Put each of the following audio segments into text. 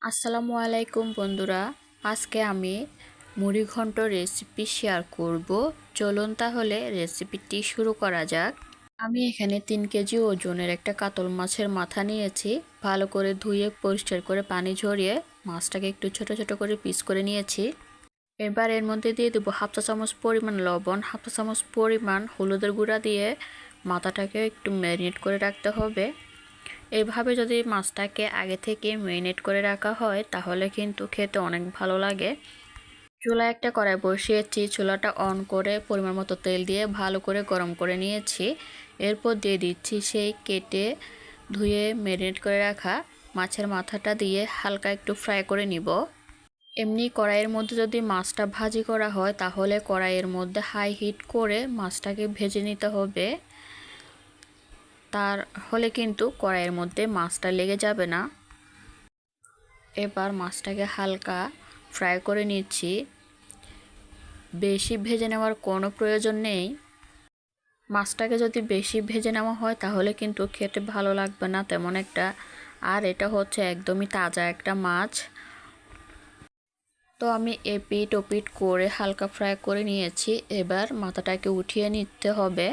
আসসালামু আলাইকুম বন্ধুরা, আজকে আমি মুড়ি ঘন্ট রেসিপি শেয়ার করব। চলুন তাহলে রেসিপিটি শুরু করা যাক। আমি এখানে 3 কেজি ওজনের একটা কাতল মাছের মাথা নিয়েছি। ভালো করে ধুয়ে পরিষ্কার করে পানি ঝরিয়ে মাছটাকে একটু ছোট ছোট করে পিস করে নিয়েছি। এবার এর মধ্যে দিয়ে দেবো হাফ চা চামচ পরিমাণ লবণ, হাফ চা চামচ পরিমাণ হলুদের গুঁড়া দিয়ে মাথাটাকে একটু ম্যারিনেট করে রাখতে হবে। এইভাবে যদি মাছটাকে আগে থেকে ম্যারিনেট করে রাখা হয় তাহলে কিন্তু খেতে অনেক ভালো লাগে। চুলায় একটা কড়াই বসিয়েছি, চুলাটা অন করে পরিমাণ মতো তেল দিয়ে ভালো করে গরম করে নিয়েছি। এরপর দিয়ে দিচ্ছি সেই কেটে ধুয়ে ম্যারিনেট করে রাখা মাছের মাথাটা দিয়ে হালকা একটু ফ্রাই করে নিব। এমনি কড়াইয়ের মধ্যে যদি মাছটা ভাজি করা হয় তাহলে কড়াইয়ের মধ্যে হাই হিট করে মাছটাকে ভেজে নিতে হবে, তাহলে কিন্তু কড়াইয়ের মধ্যে মাছটা লেগে যাবে না। এবার মাছটাকে হালকা ফ্রাই করে নিচ্ছি, বেশি ভেজে নেওয়ার কোনো প্রয়োজন নেই। মাছটাকে যদি বেশি ভেজে নেওয়া হয় তাহলে কিন্তু খেতে ভালো লাগবে না তেমন একটা। আর এটা হচ্ছে একদমই তাজা একটা মাছ। তো আমি এপিট ওপিট করে হালকা ফ্রাই করে নিয়েছি। এবার মাথাটাকে উঠিয়ে নিতে হবে।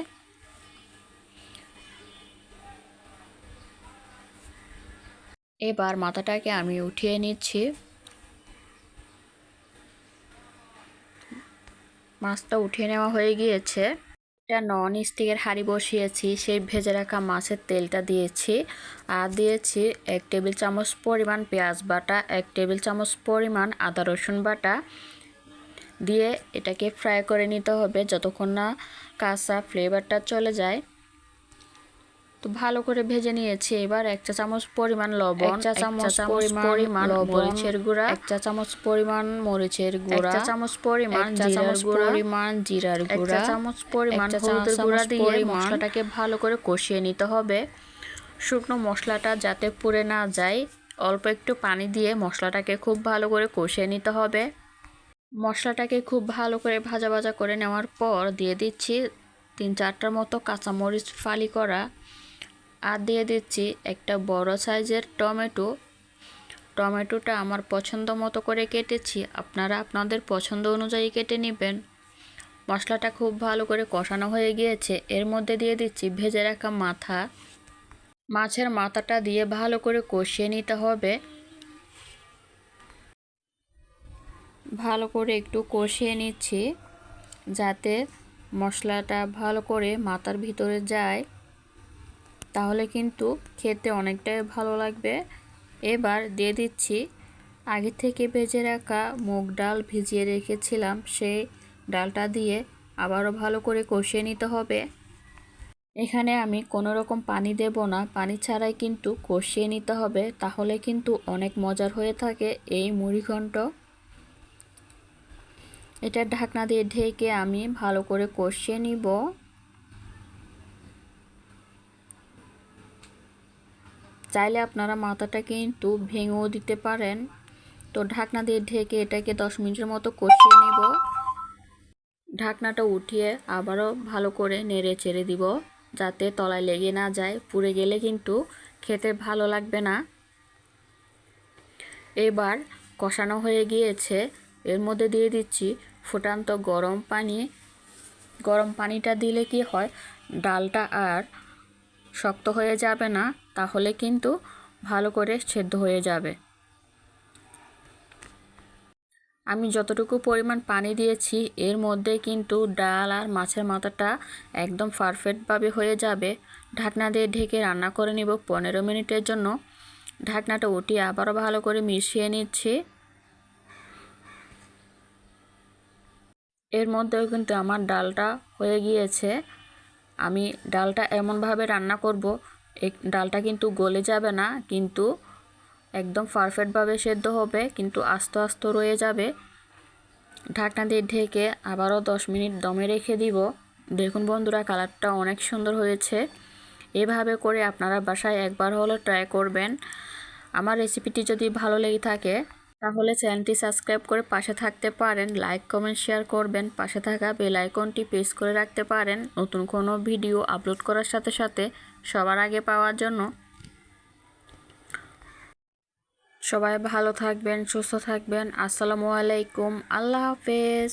এবার মাথাটাকে আমি উঠিয়ে নিচ্ছি। মাছটা উঠিয়ে নেওয়া হয়ে গিয়েছে। একটা নন স্টিকের হাঁড়ি বসিয়েছি, সেই ভেজে রাখা মাছের তেলটা দিয়েছি আর দিয়েছি 1 টেবিল চামচ পরিমাণ পেঁয়াজ বাটা, 1 টেবিল চামচ পরিমাণ আদা রসুন বাটা দিয়ে এটাকে ফ্রাই করে নিতে হবে যতক্ষণ না কাঁচা ফ্লেভারটা চলে যায়। তো ভালো করে ভেজে নিয়েছি। এবার 1 চা চামচ পরিমাণ লবণ, 1 চা চামচ পরিমাণ মরিচের গুঁড়া, 1 চা চামচ পরিমাণ মরিচের গুঁড়া, 1 চা চামচ পরিমাণ জিরার গুঁড়া, 1 চা চামচ পরিমাণ হলুদের গুঁড়া দিয়ে মশলাটাকে ভালো করে কষিয়ে নিতে হবে। শুকনো মশলাটা যাতে পুড়ে না যায় অল্প একটু পানি দিয়ে মশলাটাকে খুব ভালো করে কষিয়ে নিতে হবে। মশলাটাকে খুব ভালো করে ভাজা ভাজা করে নেওয়ার পর দিয়ে দিচ্ছি 3-4টার মতো কাঁচামরিচ ফালি করা আর দিয়ে দিচ্ছি একটা বড় সাইজের টমেটোটা আমার পছন্দ মতো করে কেটেছি, আপনারা আপনাদের পছন্দ অনুযায়ী কেটে নেবেন। মশলাটা খুব ভালো করে কষানো হয়ে গিয়েছে। এর মধ্যে দিয়ে দিচ্ছি ভেজে রাখা মাছের মাথাটা দিয়ে ভালো করে কষিয়ে নিতে হবে। ভালো করে একটু কষিয়ে নিচ্ছি যাতে মশলাটা ভালো করে মাথার ভিতরে যায়, তাহলে কিন্তু খেতে অনেকটাই ভালো লাগবে। এবার দিয়ে দিচ্ছি আগে থেকে ভেজে রাখা মুগ ডাল, ভিজিয়ে রেখেছিলাম সেই ডালটা দিয়ে আবারও ভালো করে কষিয়ে নিতে হবে। এখানে আমি কোনো রকম পানি দেব না, পানি ছাড়াই কিন্তু কষিয়ে নিতে হবে, তাহলে কিন্তু অনেক মজার হয়ে থাকে এই মুড়ি ঘন্ট। এটা ঢাকনা দিয়ে ঢেকে আমি ভালো করে কষিয়ে নিব। চাইলে আপনারা মাথাটা কিন্তু ভেঙেও দিতে পারেন। তো ঢাকনা দিয়ে ঢেকে এটাকে 10 মিনিটের মতো কষিয়ে নিব। ঢাকনাটা উঠিয়ে আবারও ভালো করে নেড়ে চেড়ে দিব যাতে তলায় লেগে না যায়, পুড়ে গেলে কিন্তু খেতে ভালো লাগবে না। এবার কষানো হয়ে গিয়েছে, এর মধ্যে দিয়ে দিচ্ছি ফুটান্ত গরম পানি। গরম পানিটা দিলে কি হয়, ডালটা আর শক্ত হয়ে যাবে না, তাহলে কিন্তু ভালো করে সেদ্ধ হয়ে যাবে। আমি যতটুকু পরিমাণ পানি দিয়েছি এর মধ্যে কিন্তু ডাল আর মাছের মাথাটা একদম পারফেক্টভাবে হয়ে যাবে। ঢাকনা দিয়ে ঢেকে রান্না করে নিব 15 মিনিটের জন্য। ঢাকনাটা উঠিয়ে আবারও ভালো করে মিশিয়ে নিচ্ছি। এর মধ্যেও কিন্তু আমার ডালটা হয়ে গিয়েছে। আমি ডালটা এমনভাবে রান্না করব এই ডালটা কিন্তু গলে যাবে না, কিন্তু একদম পারফেক্টভাবে সেদ্ধ হবে, কিন্তু আস্তে আস্তে রয়ে যাবে। ঢাকনা দিয়ে ঢেকে আবারও 10 মিনিট দমে রেখে দিব। দেখুন বন্ধুরা, কালারটা অনেক সুন্দর হয়েছে। এভাবে করে আপনারা বাসায় একবার হলো ট্রাই করবেন। আমার রেসিপিটি যদি ভালো লেগে থাকে তাহলে চ্যানেলটি সাবস্ক্রাইব করে পাশে থাকতে পারেন, লাইক কমেন্ট শেয়ার করবেন, পাশে থাকা বেল আইকনটি প্রেস করে রাখতে পারেন নতুন কোনো ভিডিও আপলোড করার সাথে সাথে সবার আগে পাওয়ার জন্য। সবাই ভালো থাকবেন, সুস্থ থাকবেন। আসসালামু আলাইকুম, আল্লাহ হাফেজ।